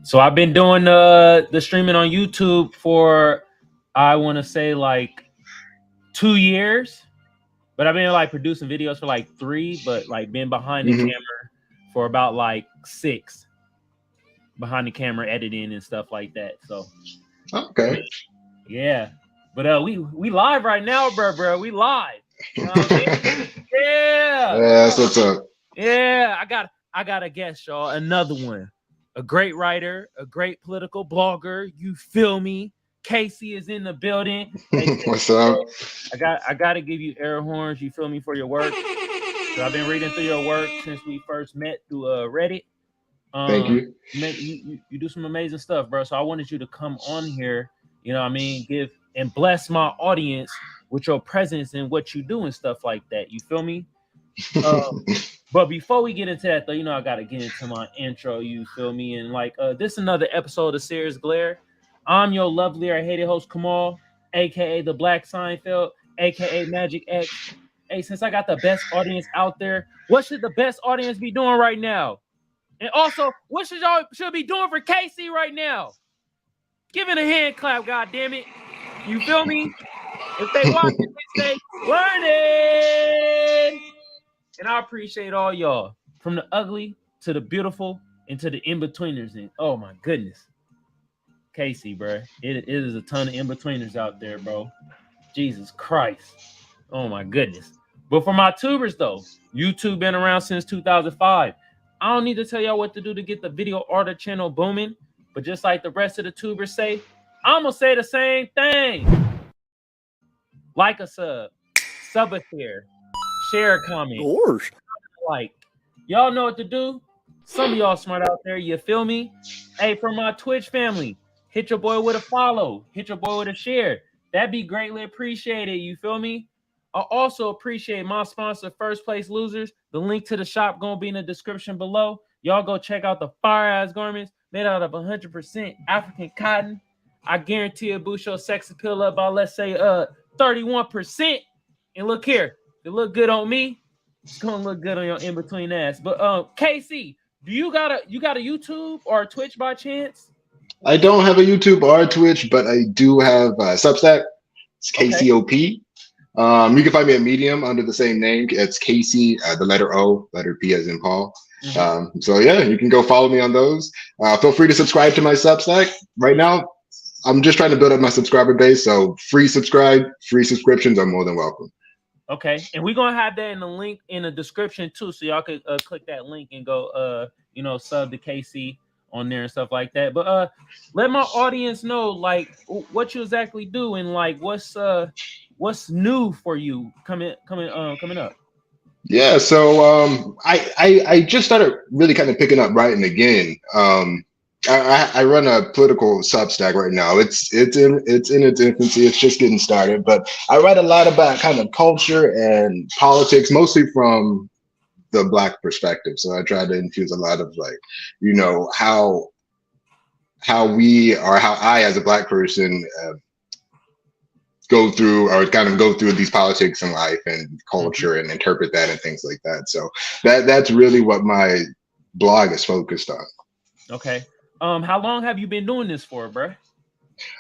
So I've been doing the streaming on YouTube for, I want to say, like 2 years, but I've been like producing videos for like 3, but like been behind the camera for about like 6, behind the camera editing and stuff like that. So okay, yeah, but we live right now, bro. We live. You know what I mean? Yeah, that's what's up. Yeah, I got a guest, y'all. Another one. A great writer, a great political blogger. You feel me? Casey is in the building. Hey, What's up? I gotta give you air horns. You feel me for your work? So I've been reading through your work since we first met through Reddit. Thank you. You do some amazing stuff, bro. So I wanted you to come on here. You know what I mean? Give and bless my audience with your presence and what you do and stuff like that. You feel me? But before we get into that, though, you know, I got to get into my intro, you feel me? And like, this is another episode of Seer's Glare. I'm your lovely or hated host, Kamal, a.k.a. the Black Seinfeld, a.k.a. Magic X. Hey, since I got the best audience out there, what should the best audience be doing right now? And also, what should y'all be doing for Casey right now? Give it a hand clap, goddammit. You feel me? If they watch it, they say, learning. And I appreciate all y'all, from the ugly to the beautiful and to the in-betweeners. And oh my goodness, Casey, bro, it is a ton of in-betweeners out there, bro. Jesus Christ. Oh my goodness. But for my tubers, though, YouTube been around since 2005. I don't need to tell y'all what to do to get the video order channel booming. But just like the rest of the tubers say, I'm going to say the same thing. Like a sub a share. Share a comment. Like, y'all know what to do. Some of y'all smart out there, you feel me? Hey, for my Twitch family, hit your boy with a follow. Hit your boy with a share. That'd be greatly appreciated, you feel me? I also appreciate my sponsor, First Place Losers. The link to the shop gonna be in the description below. Y'all go check out the fire-ass garments made out of 100% African cotton. I guarantee it boost your sex appeal up by, let's say, 31%. And look here. It look good on me. It's gonna look good on your in-between ass. But Casey, do you got a YouTube or a Twitch by chance? I don't have a YouTube or a Twitch, but I do have Substack. It's KCOP. You can find me at Medium under the same name. It's Casey, the letter O, letter P as in Paul. So yeah, you can go follow me on those. Feel free to subscribe to my Substack. Right now, I'm just trying to build up my subscriber base. So free subscriptions are more than welcome. Okay, and we're gonna have that in the link in the description too, so y'all could click that link and go, sub to KC on there and stuff like that. But let my audience know like what you exactly do and like what's new for you coming up. Yeah, so I just started really kind of picking up writing again. I run a political Substack right now. It's in its infancy. It's just getting started, but I write a lot about kind of culture and politics, mostly from the Black perspective. So I try to infuse a lot of like, you know, how I as a Black person go through these politics in life and culture and interpret that and things like that. So that's really what my blog is focused on. Okay. How long have you been doing this for, bro?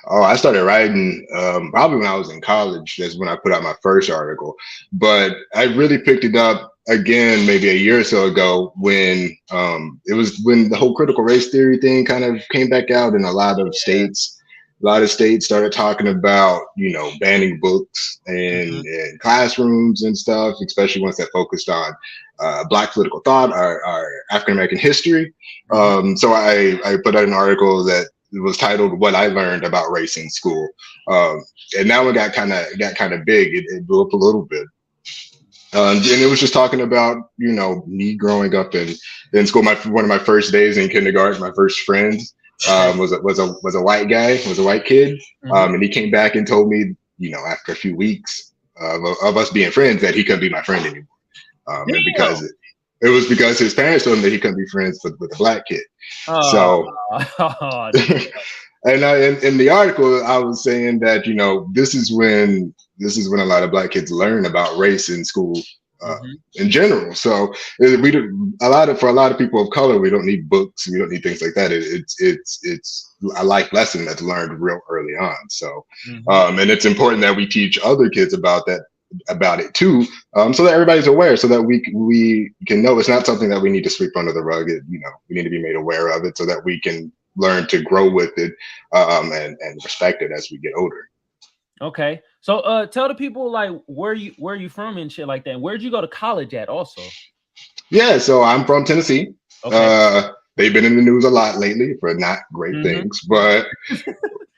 Oh, I started writing probably when I was in college. That's when I put out my first article. But I really picked it up again maybe a year or so ago when the whole critical race theory thing kind of came back out, and a lot of states started talking about, you know, banning books and classrooms and stuff, especially ones that focused on Black political thought, our African American history. So I put out an article that was titled "What I Learned About Race in School," and now it got kind of big. It blew up a little bit, and it was just talking about, you know, me growing up in school. One of my first days in kindergarten, my first friend was a white guy, was a white kid, and he came back and told me, you know, after a few weeks of us being friends, that he couldn't be my friend anymore. And because it was because his parents told him that he couldn't be friends with a Black kid. And in the article, I was saying that, you know, this is when a lot of Black kids learn about race in school in general. So we do for a lot of people of color, we don't need books, we don't need things like that. It's a life lesson that's learned real early on. So and it's important that we teach other kids about it too, so that everybody's aware, so that we can know it's not something that we need to sweep under the rug. We need to be made aware of it so that we can learn to grow with it and respect it as we get older. Okay, so tell the people like where you from and shit like that. Where'd you go to college at also? Yeah, so I'm from Tennessee. Okay. They've been in the news a lot lately for not great things, but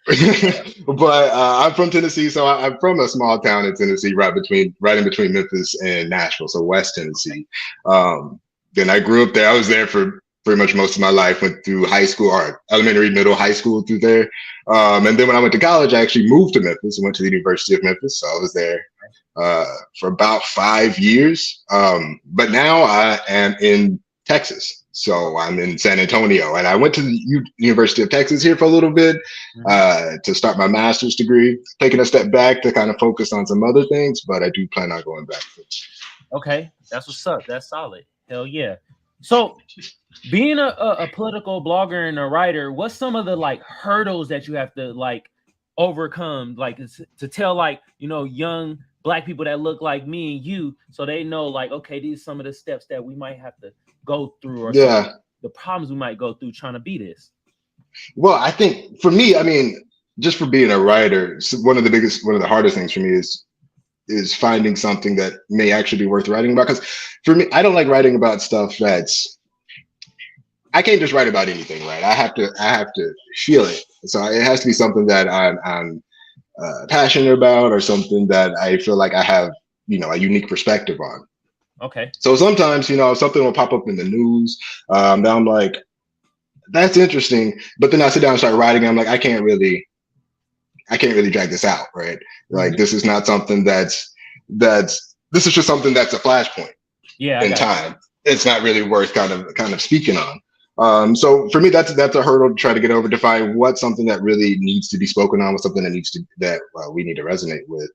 I'm from Tennessee, so I'm from a small town in Tennessee, right in between Memphis and Nashville, so West Tennessee. Then I grew up there. I was there for pretty much most of my life. Went through high school, or elementary, middle, high school through there. And then when I went to college, I actually moved to Memphis and went to the University of Memphis. So I was there for about 5 years. But now I am in Texas. So I'm in San Antonio, and I went to the University of Texas here for a little bit to start my master's degree, taking a step back to kind of focus on some other things, but I do plan on going back. Okay, that's what's up. That's solid. Hell yeah. So being a political blogger and a writer, what's some of the like hurdles that you have to like overcome, like to tell like, young Black people that look like me and you, so they know like, okay, these are some of the steps that we might have to go through, or the problems we might go through trying to be this? Well, I think for me, just for being a writer, one of the hardest things for me is finding something that may actually be worth writing about. Because for me, I don't like writing about stuff I can't just write about anything, right? I have to feel it. So it has to be something that I'm passionate about, or something that I feel like I have, a unique perspective on. Okay. So sometimes, something will pop up in the news. That I'm like, that's interesting. But then I sit down and start writing. And I'm like, I can't really drag this out, right? Like, this is not something this is just something that's a flashpoint in time. It's not really worth kind of speaking on. So for me, that's a hurdle to try to get over, to find what's something that really needs to be spoken on, what's something that we need to resonate with.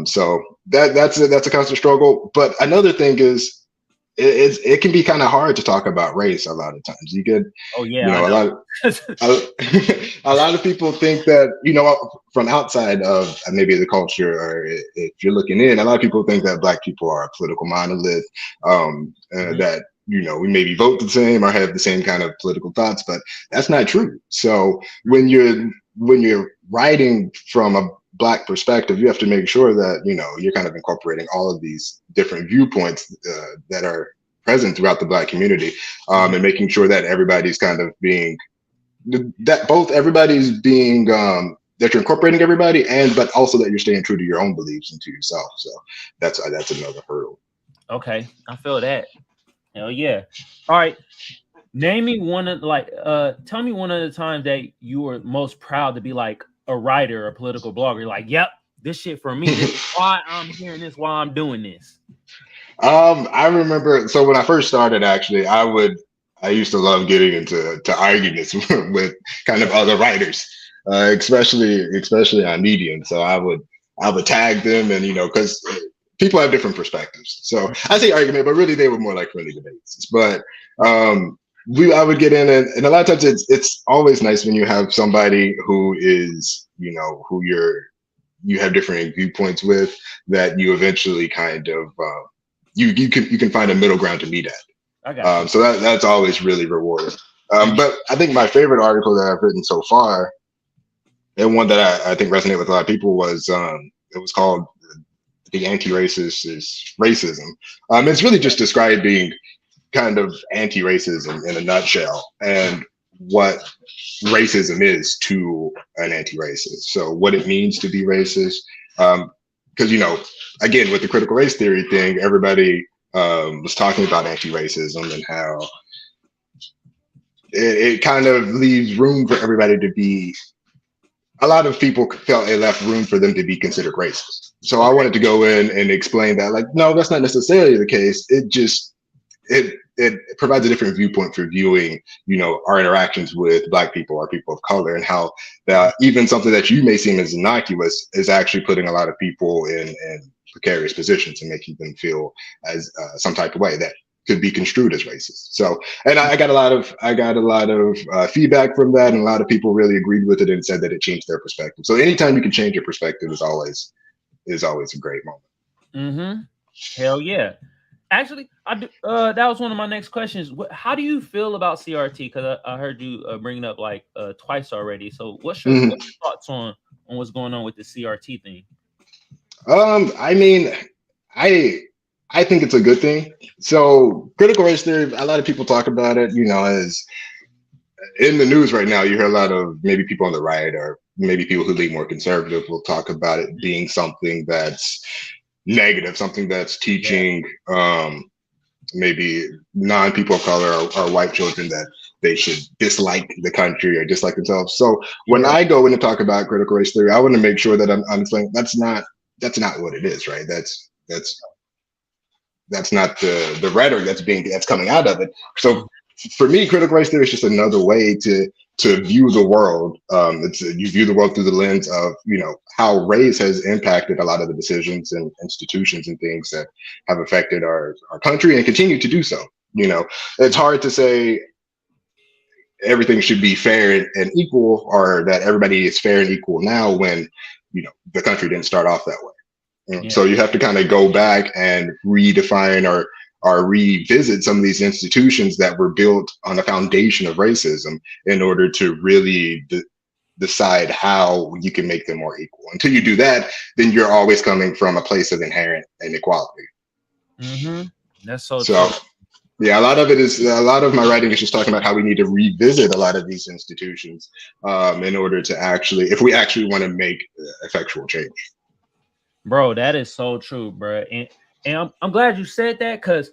So that's a constant struggle. But another thing is, it can be kind of hard to talk about race a lot of times. You get, a lot of people think that, from outside of maybe the culture, or if you're looking in, a lot of people think that Black people are a political monolith, that, we maybe vote the same or have the same kind of political thoughts, but that's not true. So when you're writing from a Black perspective, you have to make sure that, you're kind of incorporating all of these different viewpoints that are present throughout the Black community, and making sure that everybody's kind of that you're incorporating everybody, but also that you're staying true to your own beliefs and to yourself. So that's another hurdle. Okay, I feel that. Hell yeah. All right. Name me tell me one of the times that you were most proud to be like a writer or political blogger. Like, yep, this shit for me. This is why I'm hearing this, why I'm doing this. I remember, so when I first started, actually, I used to love getting into arguments with kind of other writers, especially on Medium. So I would tag them, and because people have different perspectives. So I say argument, but really they were more like friendly debates. But I would get in, and a lot of times it's always nice when you have somebody who is, who you have different viewpoints with, that you eventually kind of you can find a middle ground to meet at. I got you. So that's always really rewarding. But I think my favorite article that I've written so far, and one that I think resonated with a lot of people, was it was called "The Anti-Racist is Racism." It's really just describing kind of anti-racism in a nutshell, and what racism is to an anti-racist. So what it means to be racist, because again, with the critical race theory thing, everybody was talking about anti-racism and how it kind of leaves room for everybody to be. A lot of people felt it left room for them to be considered racist. So I wanted to go in and explain that, like, no, that's not necessarily the case. It provides a different viewpoint for viewing, our interactions with Black people or people of color, and how that even something that you may seem as innocuous is actually putting a lot of people in precarious positions and making them feel as some type of way that could be construed as racist. So, and I got a lot of feedback from that, and a lot of people really agreed with it and said that it changed their perspective. So anytime you can change your perspective is always a great moment. Mm-hmm. Hell yeah. Actually, I do, that was one of my next questions. How do you feel about CRT? Because I heard you bring it up like twice already. So what's your thoughts on what's going on with the CRT thing? I mean, I think it's a good thing. So critical race theory, a lot of people talk about it, as in the news right now. You hear a lot of maybe people on the right or maybe people who lean more conservative will talk about it being something that's negative, something that's teaching maybe non-people of color or white children that they should dislike the country or dislike themselves. So when I go in to talk about critical race theory, I want to make sure that I'm saying that's not what it is, right? That's not the rhetoric that's coming out of it. So for me, critical race theory is just another way to view the world. You view the world through the lens of how race has impacted a lot of the decisions and institutions and things that have affected our country and continue to do so. It's hard to say everything should be fair and equal, or that everybody is fair and equal now when the country didn't start off that way. So you have to kind of go back and redefine or revisit some of these institutions that were built on a foundation of racism in order to really decide how you can make them more equal. Until you do that, then you're always coming from a place of inherent inequality. Mm-hmm. That's so true. Yeah, a lot of my writing is just talking about how we need to revisit a lot of these institutions in order to if we actually want to make effectual change. Bro, that is so true, bro. And I'm glad you said that, because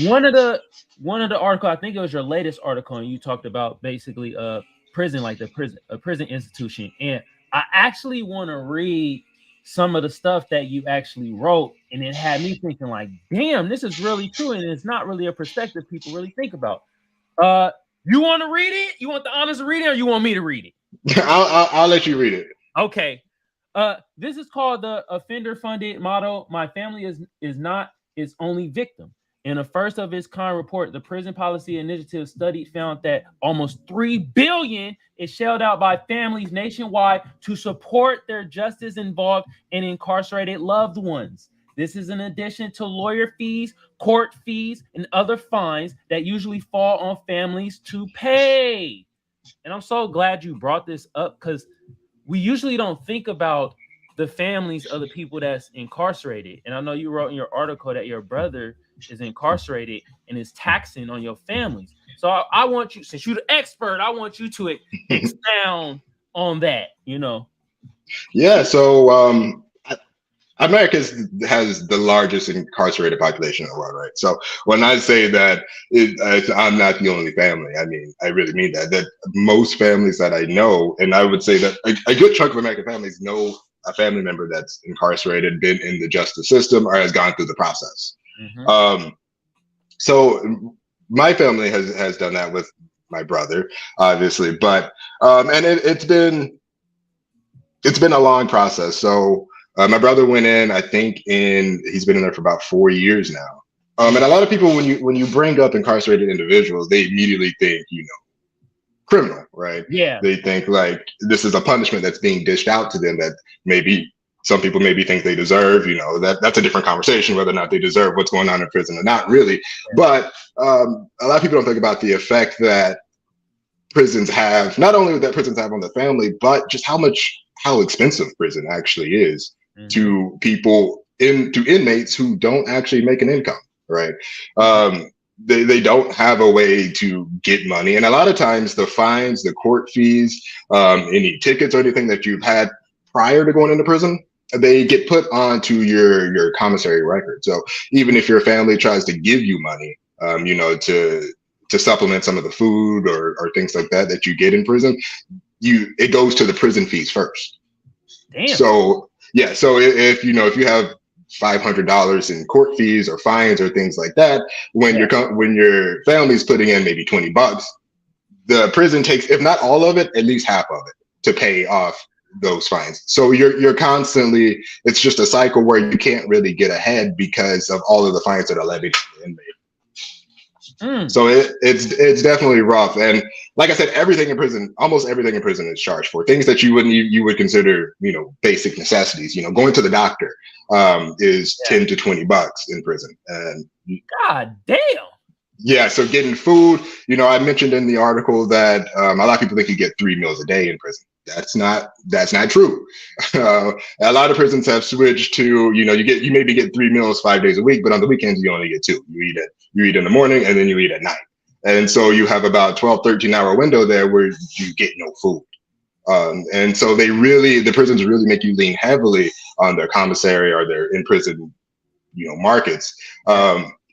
one of the article, I think it was your latest article, and you talked about basically prison, like a prison institution. And I actually want to read some of the stuff that you actually wrote, and it had me thinking like, damn, this is really true, and it's not really a perspective people really think about. You want to read it? You want the honors to read it, or you want me to read it? I'll let you read it. Okay. This is called the offender-funded model. My family is not its only victim. In a first of its kind report, the Prison Policy Initiative study found that almost $3 billion is shelled out by families nationwide to support their justice-involved and incarcerated loved ones. This is in addition to lawyer fees, court fees, and other fines that usually fall on families to pay. And I'm so glad you brought this up, because we usually don't think about the families of the people that's incarcerated. And I know you wrote in your article that your brother is incarcerated and is taxing on your families. So I want you, since you're the expert, I want you to expound on that, Yeah, so America has the largest incarcerated population in the world, right? So when I say that I'm not the only family, I really mean that most families that I know, and I would say that a good chunk of American families know a family member that's incarcerated, been in the justice system, or has gone through the process. Mm-hmm. So my family has done that with my brother, obviously, but and it's been a long process. So my brother went in, I think he's been in there for about 4 years now. And a lot of people, when you bring up incarcerated individuals, they immediately think, criminal, right? Yeah. They think like this is a punishment that's being dished out to them that maybe some people think they deserve. That's a different conversation, whether or not they deserve what's going on in prison or not, really. Yeah. But a lot of people don't think about the effect that prisons have, not only that prisons have on the family, but just how expensive prison actually is to people, to inmates who don't actually make an income, right? They don't have a way to get money. And a lot of times the fines, the court fees, any tickets or anything that you've had prior to going into prison, they get put onto your commissary record. So even if your family tries to give you money, to supplement some of the food or things like that you get in prison, it goes to the prison fees first. Damn. So yeah, so if you have $500 in court fees or fines or things like that, when your family's putting in maybe $20, the prison takes, if not all of it, at least half of it to pay off those fines. So you're constantly, it's just a cycle where you can't really get ahead because of all of the fines that are levied on the inmate. So it's definitely rough. And like I said, everything in prison, almost everything in prison is charged for. Things that you would consider, basic necessities. Going to the doctor is 10 to 20 bucks in prison. And God damn. Yeah, so getting food, I mentioned in the article that a lot of people think you get 3 meals a day in prison. That's not true. A lot of prisons have switched to, you maybe get 3 meals 5 days a week, but on the weekends you only get 2. You eat in the morning and then you eat at night. And so you have about 12, 13-hour window there where you get no food. And so the prisons really make you lean heavily on their commissary or their in-prison, markets.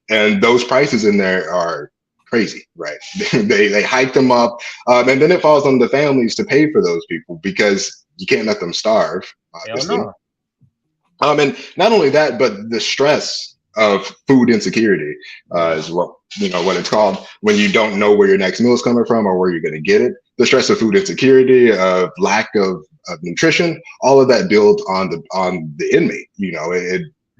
And those prices in there are crazy, right? they hike them up, and then it falls on the families to pay for those people because you can't let them starve, obviously. Hell no. And not only that, but the stress of food insecurity is what it's called, when you don't know where your next meal is coming from or where you're going to get it. The stress of food insecurity, of lack of nutrition, all of that builds on the inmate.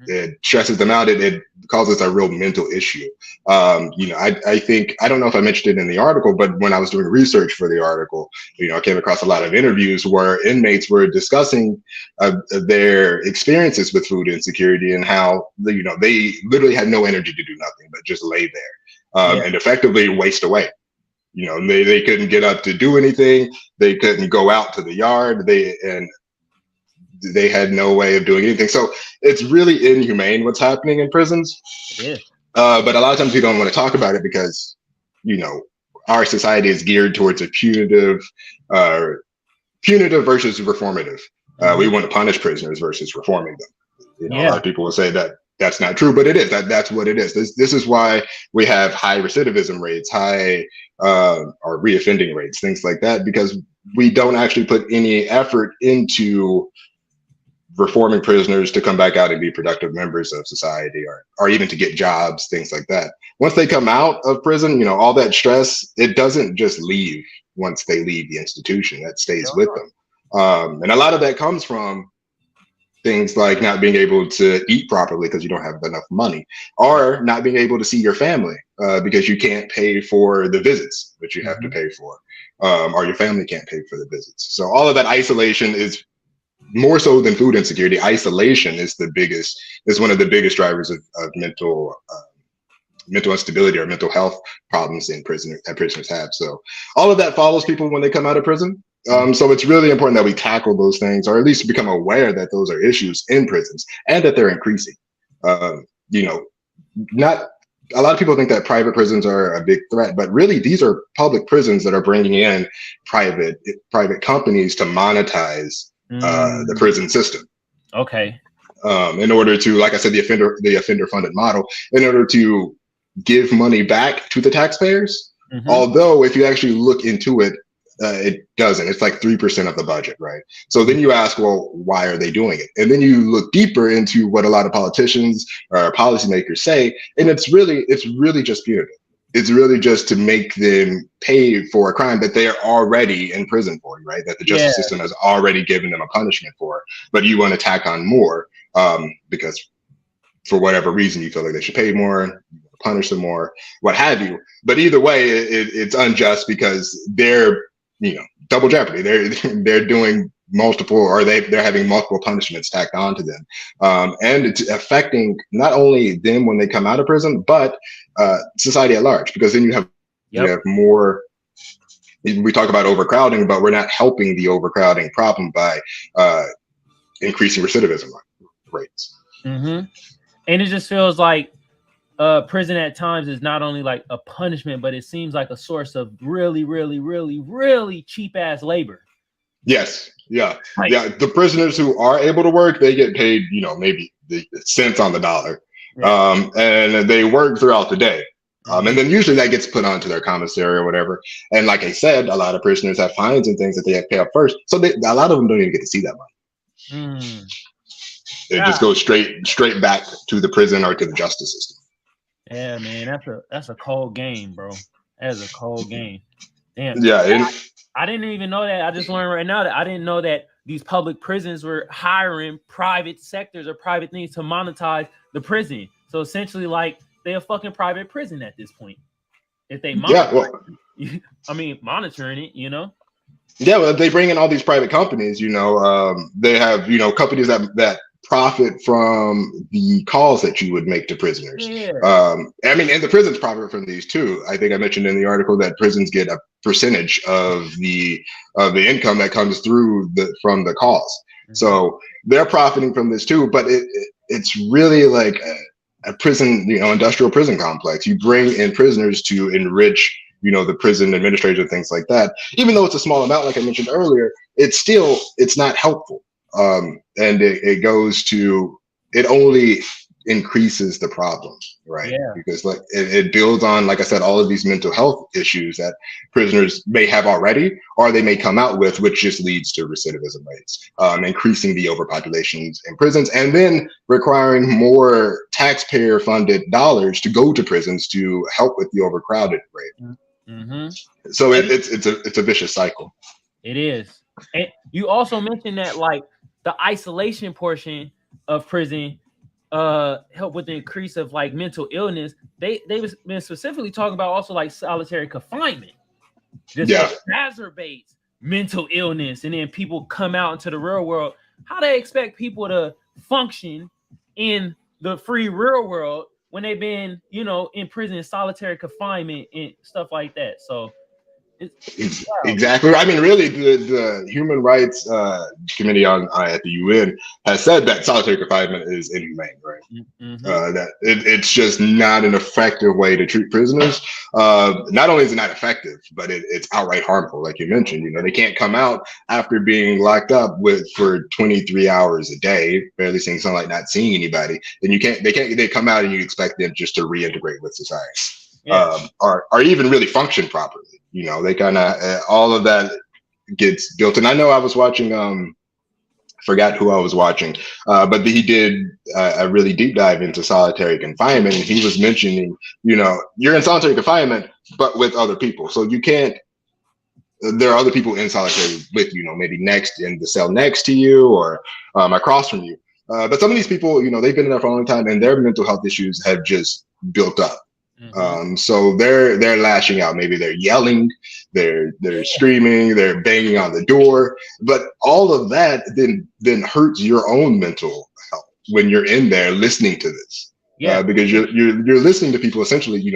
It stresses them out. It causes a real mental issue. I think, I don't know if I mentioned it in the article, but when I was doing research for the article, I came across a lot of interviews where inmates were discussing their experiences with food insecurity and how, they literally had no energy to do nothing but just lay there and effectively waste away. They couldn't get up to do anything. They couldn't go out to the yard. They had no way of doing anything. So it's really inhumane what's happening in prisons. Yeah. But a lot of times we don't want to talk about it because, our society is geared towards a punitive versus reformative. We want to punish prisoners versus reforming them. A lot of people will say that that's not true, but it is. That's what it is. This is why we have high recidivism rates, high or reoffending rates, things like that, because we don't actually put any effort into reforming prisoners to come back out and be productive members of society, or even to get jobs, things like that. Once they come out of prison, all that stress, it doesn't just leave once they leave the institution. That stays with them. And a lot of that comes from things like not being able to eat properly because you don't have enough money, or not being able to see your family because you can't pay for the visits that you have to pay for, or your family can't pay for the visits. So all of that isolation is, more so than food insecurity, isolation is one of the biggest drivers of mental instability or mental health problems that prisoners have. So all of that follows people when they come out of prison. So it's really important that we tackle those things, or at least become aware that those are issues in prisons and that they're increasing. Not a lot of people think that private prisons are a big threat, but really these are public prisons that are bringing in private companies to monetize the prison system. Okay. In order to, like I said, the offender funded model, in order to give money back to the taxpayers. Although if you actually look into it, it doesn't. It's like 3% of the budget, right? So then you ask, well, why are they doing it? And then you look deeper into what a lot of politicians or policymakers say, and it's really just punitive. It's really just to make them pay for a crime that they are already in prison for, right? That the justice system has already given them a punishment for, but you want to tack on more because for whatever reason you feel like they should pay more, punish them more, what have you. But either way, it's unjust because they're, double jeopardy. They're doing multiple, or they're having multiple punishments tacked onto them, and it's affecting not only them when they come out of prison, but society at large, because then you have more. We talk about overcrowding, but we're not helping the overcrowding problem by increasing recidivism rates. And it just feels like prison at times is not only like a punishment, but it seems like a source of really, really, really, really cheap ass labor. Yes. Yeah. The prisoners who are able to work, they get paid, maybe the cents on the dollar. And they work throughout the day. And then usually that gets put onto their commissary or whatever. And like I said, a lot of prisoners have fines and things that they have to pay up first. So a lot of them don't even get to see that money. It just goes straight back to the prison or to the justice system. Yeah, man, that's a cold game, bro. That is a cold game. Damn. Yeah. I didn't even know that. I just learned right now that I didn't know that these public prisons were hiring private sectors or private things to monetize the prison. So essentially, like, they're a fucking private prison at this point. If they monitoring it, you know. Yeah, well, they bring in all these private companies. They have companies that profit from the calls that you would make to prisoners. Yeah. And the prisons profit from these too. I think I mentioned in the article that prisons get a percentage of the income that comes through from the calls. Mm-hmm. So they're profiting from this too. But it's really like a prison, industrial prison complex. You bring in prisoners to enrich the prison administrators and things like that. Even though it's a small amount, like I mentioned earlier, it's not helpful. And it only increases the problem, right? Yeah. Because like it builds on, like I said, all of these mental health issues that prisoners may have already, or they may come out with, which just leads to recidivism rates, increasing the overpopulations in prisons, and then requiring more taxpayer-funded dollars to go to prisons to help with the overcrowded rate. Mm-hmm. So it's a vicious cycle. It is. And you also mentioned that like the isolation portion of prison help with the increase of like mental illness. They've been specifically talking about also like solitary confinement. Just exacerbates mental illness, and then people come out into the real world. How they expect people to function in the free real world when they've been, in prison, in solitary confinement and stuff like that. So exactly. I mean, really, the Human Rights Committee at the UN has said that solitary confinement is inhumane, right? Mm-hmm. That it's just not an effective way to treat prisoners. Not only is it not effective, but it's outright harmful, like you mentioned. They can't come out after being locked up for 23 hours a day, barely seeing sunlight, not seeing anybody. Then they come out and you expect them just to reintegrate with society, or even really function properly. They kind of all of that gets built. And I know I was watching, forgot who I was watching, but he did a really deep dive into solitary confinement. And he was mentioning, you're in solitary confinement, but with other people. So you can't, there are other people in solitary with maybe next in the cell next to you or across from you. But some of these people, they've been in there for a long time and their mental health issues have just built up. Mm-hmm. So they're lashing out. Maybe they're yelling, they're screaming, they're banging on the door. But all of that then hurts your own mental health when you're in there listening to this. Yeah, because you're listening to people essentially,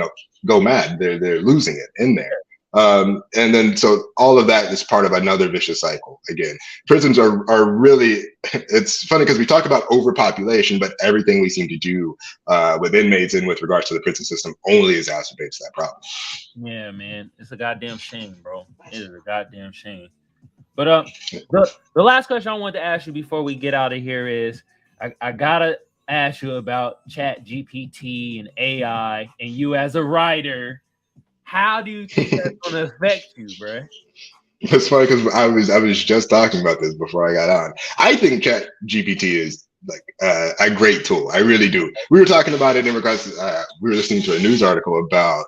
go mad. They're losing it in there. And then so all of that is part of another vicious cycle. Again, prisons are really, it's funny because we talk about overpopulation, but everything we seem to do with inmates and with regards to the prison system only exacerbates that problem. Yeah, man, it's a goddamn shame, bro. It is a goddamn shame. But the last question I wanted to ask you before we get out of here is, I gotta ask you about ChatGPT and AI, and you as a writer. How do you think that's going to affect you, bro? It's funny because I was just talking about this before I got on. I think ChatGPT is like a great tool. I really do. We were talking about it in regards to, we were listening to a news article about,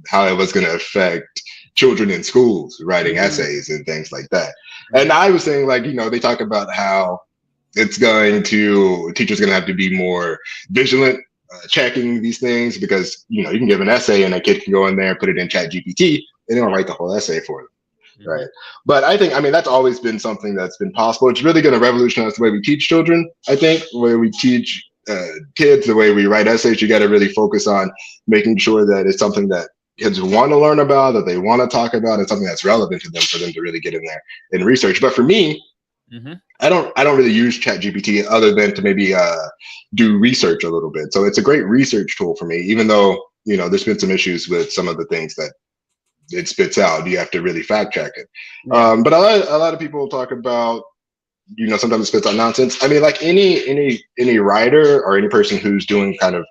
how it was going to affect children in schools writing essays and things like that. And I was saying like, they talk about how teachers going to have to be more vigilant checking these things because you can give an essay and a kid can go in there and put it in ChatGPT and they'll write the whole essay for them, right? But I think that's always been something that's been possible. It's really going to revolutionize the way we teach children. I think the way we teach kids, the way we write essays, you got to really focus on making sure that it's something that kids want to learn about, that they want to talk about, and something that's relevant to them for them to really get in there and research. But for me, I don't really use ChatGPT other than to maybe do research a little bit. So it's a great research tool for me, even though, there's been some issues with some of the things that it spits out. You have to really fact check it. Yeah. But a lot of people talk about, sometimes it spits out nonsense. I mean, like any writer or any person who's doing kind of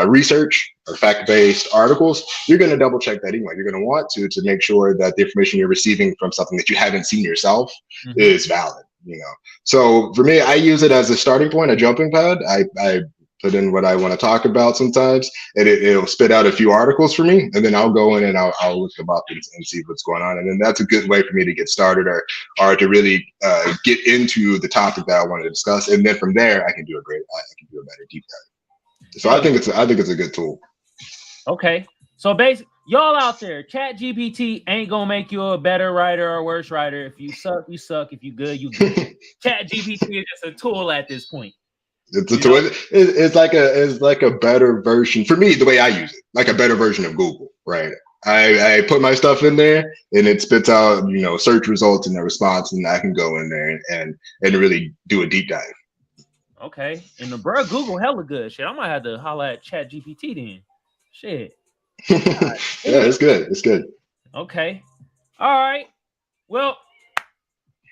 research or fact-based articles, you're going to double check that email. You're going to want to make sure that the information you're receiving from something that you haven't seen yourself is valid. So for me, I use it as a starting point, a jumping pad. I put in what I want to talk about sometimes, and it'll spit out a few articles for me, and then I'll go in and I'll look them up and see what's going on, and then that's a good way for me to get started or to really get into the topic that I want to discuss, and then from there I can do a better deep dive. So I think it's a good tool. Okay, so basically, y'all out there, ChatGPT ain't gonna make you a better writer or worse writer. If you suck, you suck. If you good, you good. ChatGPT is just a tool at this point. It's a tool. It's like a better version for me. The way I use it, like a better version of Google, right? I put my stuff in there, and it spits out search results and the response, and I can go in there and really do a deep dive. Okay, and the bro Google hella good shit. I might have to holla at ChatGPT then. Shit. Yeah, it's good. It's good. Okay. All right. Well,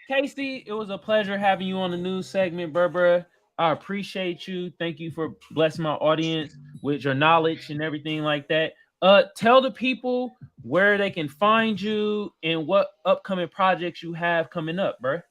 Casey, it was a pleasure having you on the news segment, bruh. I appreciate you. Thank you for blessing my audience with your knowledge and everything like that. Tell the people where they can find you and what upcoming projects you have coming up, bruh.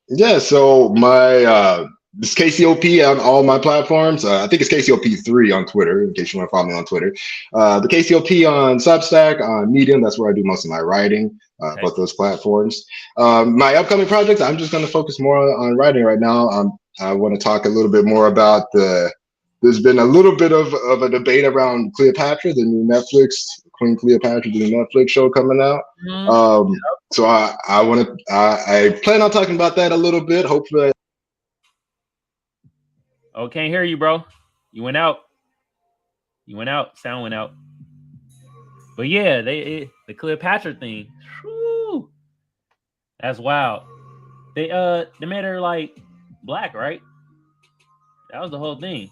Yeah, so my it's KCOP on all my platforms. I think it's KCOP3 on Twitter, in case you want to follow me on Twitter. The KCOP on Substack, on Medium, that's where I do most of my writing, both those platforms. My upcoming projects, I'm just going to focus more on writing right now. I want to talk a little bit more about there's been a little bit of a debate around Cleopatra, the new Netflix, Queen Cleopatra, the new Netflix show coming out. Mm-hmm. So I plan on talking about that a little bit. Hopefully. Oh, can't hear you, bro. You went out. Sound went out. But yeah, the Cleopatra thing. Whew, that's wild. They made her like black, right? That was the whole thing.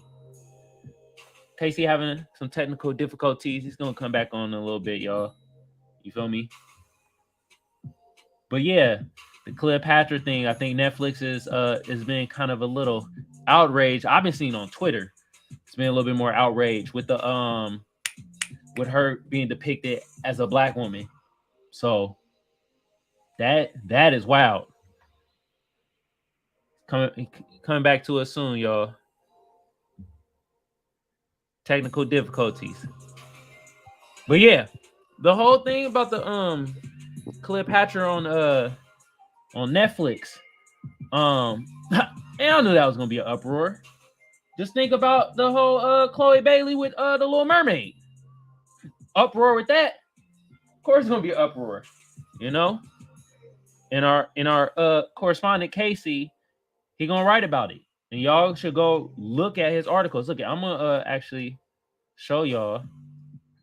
Casey having some technical difficulties. He's gonna come back on in a little bit, y'all. You feel me? But yeah, the Cleopatra thing, I think Netflix has been kind of a little outraged. I've been seeing on Twitter. It's been a little bit more outraged with the with her being depicted as a black woman. So that is wild. Coming back to us soon, y'all. Technical difficulties. But yeah, the whole thing about the Cleopatra on Netflix. And I knew that was gonna be an uproar. Just think about the whole Chloe Bailey with the Little Mermaid. Uproar with that. Of course, it's gonna be an uproar. In our correspondent Casey, he gonna write about it, and y'all should go look at his articles. Look, I'm gonna actually show y'all.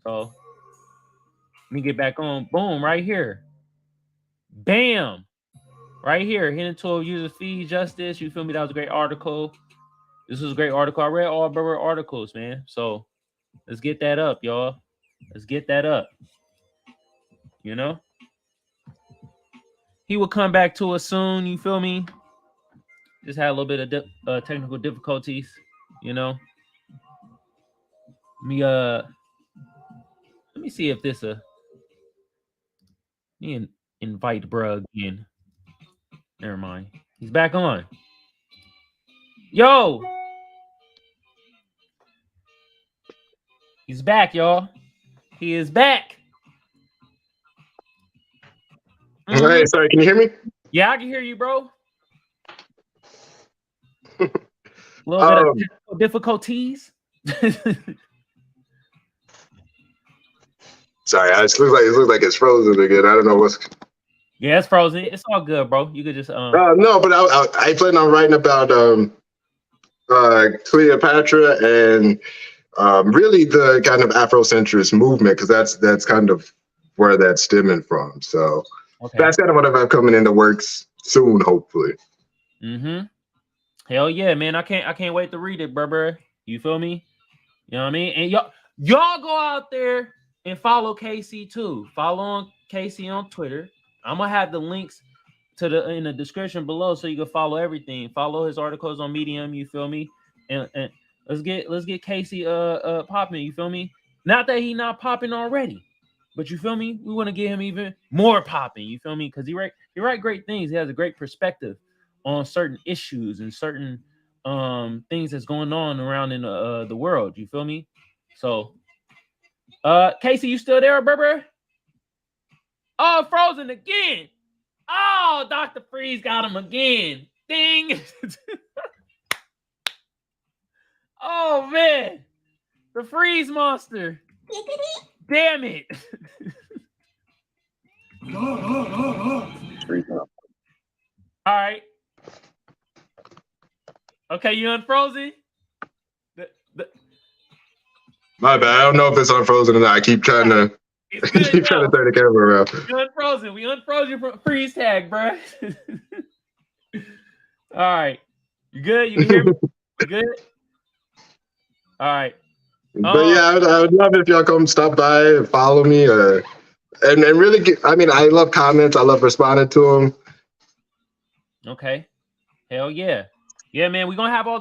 So let me get back on. Boom, right here. Bam. Right here, hidden tool user fee justice. You feel me? That was a great article. This was a great article. I read all Burger articles, man. So let's get that up, y'all. Let's get that up. He will come back to us soon. You feel me? Just had a little bit of technical difficulties. Let me see if this invite bruh again. Never mind. He's back on. Yo. He's back, y'all. He is back. Mm-hmm. All right, sorry, can you hear me? Yeah, I can hear you, bro. A little bit of technical difficulties. Sorry, it looks like it's frozen again. I don't know what's. Yeah, it's frozen. It's all good, bro. You could just No, but I plan on writing about Cleopatra and really the kind of Afrocentrist movement, because that's kind of where that's stemming from. So that's kind of what I'm coming into works soon, hopefully. Mm-hmm. Hell yeah, man! I can't wait to read it, bro. You feel me? You know what I mean? And y'all go out there and follow Casey too. Follow on Casey on Twitter. I'm gonna have the links in the description below so you can follow everything. Follow his articles on Medium. You feel me? And let's get Casey popping. You feel me? Not that he not popping already, but you feel me? We want to get him even more popping. You feel me? Because he write great things. He has a great perspective on certain issues and certain things that's going on around in the world. You feel me? So, Casey, you still there, bro? Oh, frozen again. Oh, Dr. Freeze got him again. Ding. Oh, man. The freeze monster. Damn it. All right. Okay, you unfrozen? My bad. I don't know if it's unfrozen or not. I keep trying to trying to turn the camera around. You unfrozen. We unfroze you from freeze tag, bro. All right. You good? You hear me? You good? All right. But yeah, I would love it if y'all come stop by and follow me, and really get. I mean, I love comments. I love responding to them. Okay. Hell yeah. Yeah, man. We're gonna have all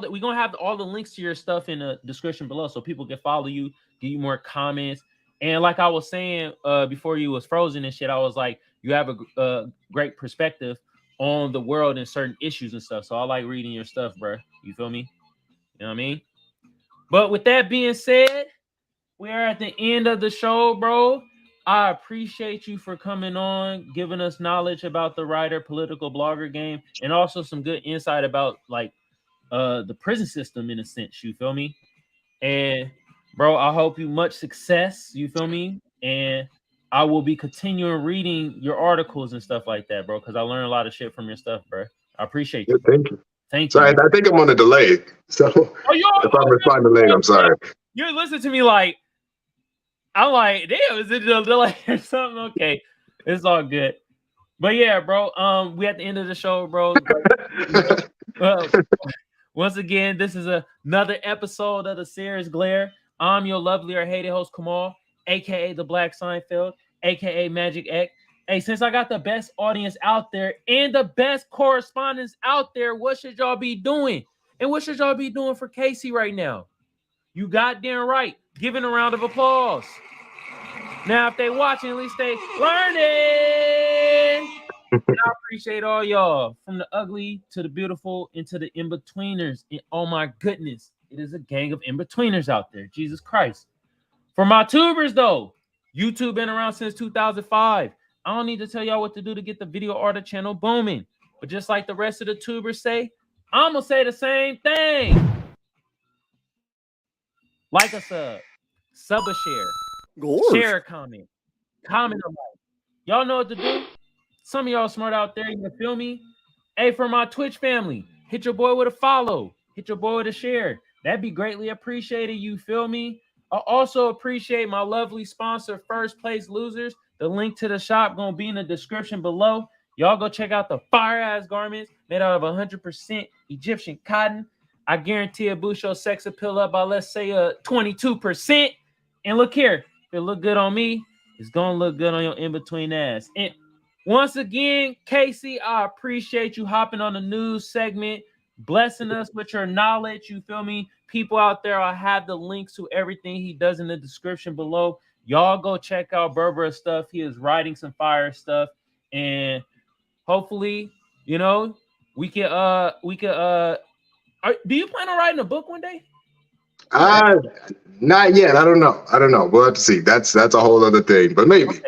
the links to your stuff in the description below, so people can follow you, give you more comments. And like I was saying before you was frozen and shit, I was like, you have a great perspective on the world and certain issues and stuff. So I like reading your stuff, bro. You feel me? You know what I mean? But with that being said, we are at the end of the show, bro. I appreciate you for coming on, giving us knowledge about the writer, political blogger game, and also some good insight about like the prison system in a sense. You feel me? And bro, I hope you much success. You feel me? And I will be continuing reading your articles and stuff like that, bro, because I learned a lot of shit from your stuff, bro. I appreciate you. Yeah, thank you. Thank you. I think I'm on a delay. So if I'm responding late, I'm sorry. You listen to me like, I'm like, damn, is it a delay or something? Okay, it's all good. But yeah, bro, we at the end of the show, bro. Once again, this is another episode of the Seers Glare. I'm your lovely or hated host, Kamal, aka the Black Seinfeld, aka Magic X. Hey, since I got the best audience out there and the best correspondents out there, what should y'all be doing? And what should y'all be doing for Casey right now? You goddamn right. Giving a round of applause. Now, if they watching, at least they learning. And I appreciate all y'all, from the ugly to the beautiful and to the in-betweeners. And oh my goodness, it is a gang of in-betweeners out there. Jesus Christ. For my tubers, though, YouTube been around since 2005. I don't need to tell y'all what to do to get the video art channel booming. But just like the rest of the tubers say, I'm going to say the same thing. Like a sub a share, share a comment a like. Y'all know what to do. Some of y'all smart out there, you feel me? Hey, for my Twitch family, hit your boy with a follow. Hit your boy with a share. That'd be greatly appreciated, you feel me? I also appreciate my lovely sponsor, First Place Losers. The link to the shop gonna be in the description below. Y'all go check out the fire-ass garments made out of 100% Egyptian cotton. I guarantee it boosts your sex appeal up by, let's say, 22%. And look here, if it look good on me, it's gonna look good on your in-between ass. And once again, Casey, I appreciate you hopping on the news segment, blessing us with your knowledge. You feel me? People out there, I have the links to everything he does in the description below. Y'all go check out Berber's stuff. He is writing some fire stuff, and hopefully, you know, we could do you plan on writing a book one day? Not yet. I don't know. We'll have to see. That's a whole other thing, but maybe.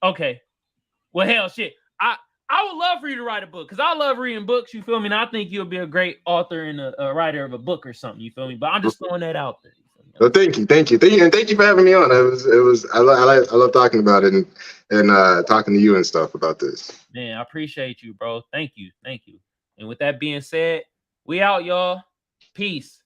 Okay. Well, hell, shit. I would love for you to write a book because I love reading books. You feel me? And I think you'll be a great author and a writer of a book or something. You feel me? But I'm just throwing that out there. Well, thank you, and thank you for having me on. I love talking about it and talking to you and stuff about this. Man, I appreciate you, bro. Thank you. And with that being said, we out, y'all. Peace.